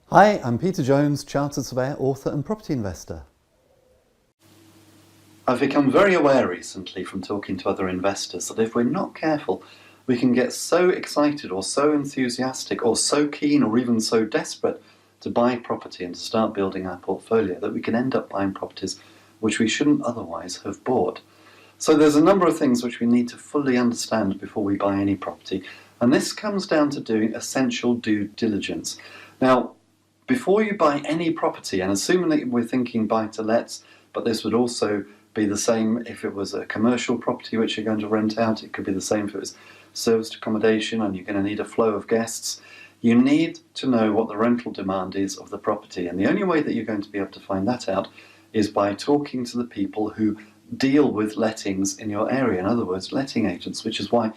Hi, I'm Peter Jones, Chartered Surveyor, author and property investor. I've become very aware recently from talking to other investors that if we're not careful, we can get so excited or so enthusiastic or so keen or even so desperate to buy property and to start building our portfolio that we can end up buying properties which we shouldn't otherwise have bought. So there's a number of things which we need to fully understand before we buy any property, and this comes down to doing essential due diligence. Now, before you buy any property, and assuming that we're thinking buy-to-lets, but this would also be the same if it was a commercial property which you're going to rent out, it could be the same if it was serviced accommodation and you're going to need a flow of guests, you need to know what the rental demand is of the property. And the only way that you're going to be able to find that out is by talking to the people who deal with lettings in your area, in other words, letting agents, which is why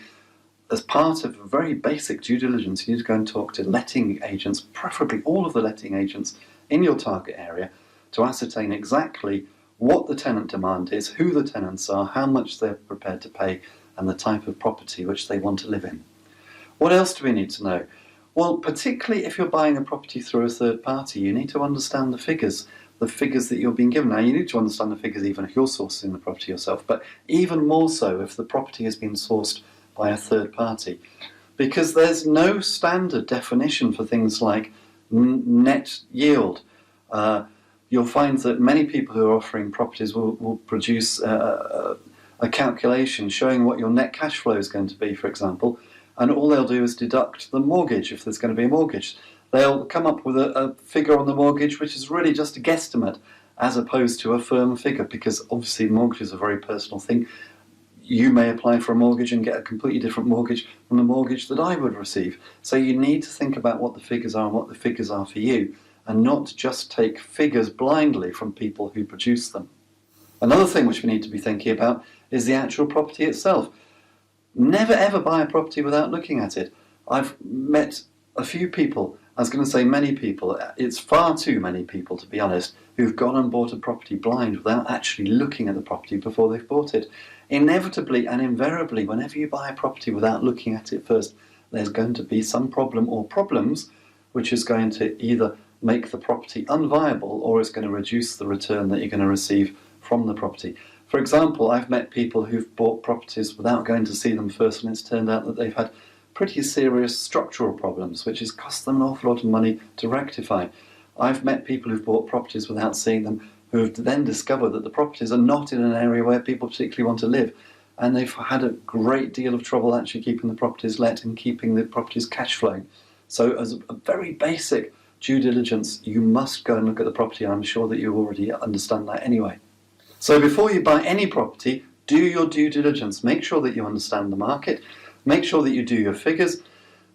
as part of a very basic due diligence, you need to go and talk to letting agents, preferably all of the letting agents in your target area, to ascertain exactly what the tenant demand is, who the tenants are, how much they're prepared to pay, and the type of property which they want to live in. What else do we need to know? Well, particularly if you're buying a property through a third party, you need to understand the figures that you're being given. Now, you need to understand the figures even if you're sourcing the property yourself, but even more so if the property has been sourced by a third party, because there's no standard definition for things like net yield. You'll find that many people who are offering properties will produce a calculation showing what your net cash flow is going to be, for example, and all they'll do is deduct the mortgage if there's going to be a mortgage. They'll come up with a figure on the mortgage which is really just a guesstimate as opposed to a firm figure, because obviously mortgage is a very personal thing. You may apply for a mortgage and get a completely different mortgage from the mortgage that I would receive. So you need to think about what the figures are and what the figures are for you, and not just take figures blindly from people who produce them. Another thing which we need to be thinking about is the actual property itself. Never ever buy a property without looking at it. I've met a few people, I was going to say many people, it's far too many people to be honest, who've gone and bought a property blind without actually looking at the property before they've bought it. Inevitably and invariably, whenever you buy a property without looking at it first, there's going to be some problem or problems which is going to either make the property unviable or is going to reduce the return that you're going to receive from the property. For example, I've met people who've bought properties without going to see them first, and it's turned out that they've had pretty serious structural problems, which has cost them an awful lot of money to rectify. I've met people who've bought properties without seeing them, who have then discovered that the properties are not in an area where people particularly want to live, and they've had a great deal of trouble actually keeping the properties let and keeping the properties cash flowing. So as a very basic due diligence, you must go and look at the property, and I'm sure that you already understand that anyway. So before you buy any property, do your due diligence. Make sure that you understand the market, make sure that you do your figures.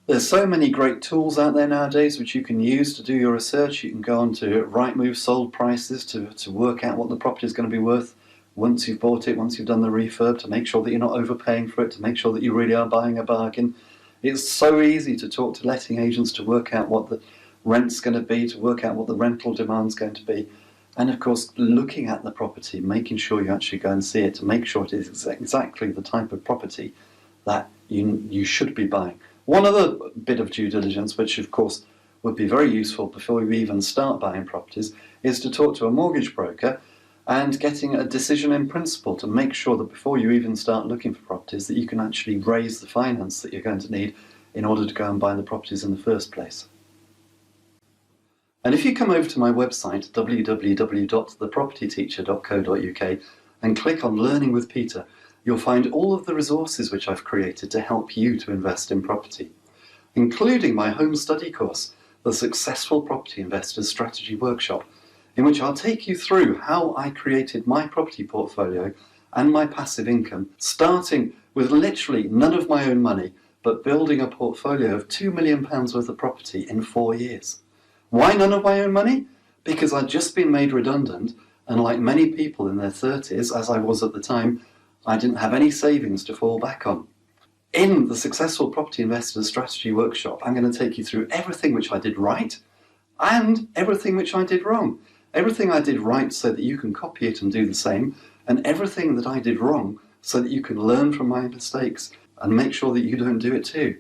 There's so many great tools out there nowadays which you can use to do your research. You can go on to Rightmove sold prices to work out what the property is going to be worth once you've bought it, once you've done the refurb, to make sure that you're not overpaying for it, to make sure that you really are buying a bargain. It's so easy to talk to letting agents to work out what the rent's going to be, to work out what the rental demand's going to be. And of course, looking at the property, making sure you actually go and see it to make sure it is exactly the type of property that you should be buying. One other bit of due diligence, which of course would be very useful before you even start buying properties, is to talk to a mortgage broker and getting a decision in principle to make sure that before you even start looking for properties that you can actually raise the finance that you're going to need in order to go and buy the properties in the first place. And if you come over to my website, www.thepropertyteacher.co.uk, and click on Learning with Peter, you'll find all of the resources which I've created to help you to invest in property, including my home study course, the Successful Property Investors Strategy Workshop, in which I'll take you through how I created my property portfolio and my passive income, starting with literally none of my own money, but building a portfolio of £2 million worth of property in 4 years. Why none of my own money? Because I'd just been made redundant, and like many people in their 30s, as I was at the time, I didn't have any savings to fall back on. In the Successful Property Investors Strategy Workshop, I'm going to take you through everything which I did right and everything which I did wrong. Everything I did right so that you can copy it and do the same, and everything that I did wrong so that you can learn from my mistakes and make sure that you don't do it too.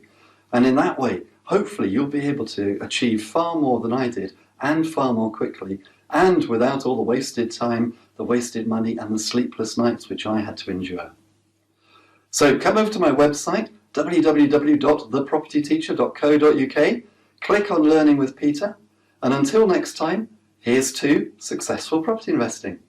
And in that way, hopefully you'll be able to achieve far more than I did, and far more quickly, and without all the wasted time, the wasted money, and the sleepless nights which I had to endure. So come over to my website, www.thepropertyteacher.co.uk, click on Learning with Peter, and until next time, here's to successful property investing.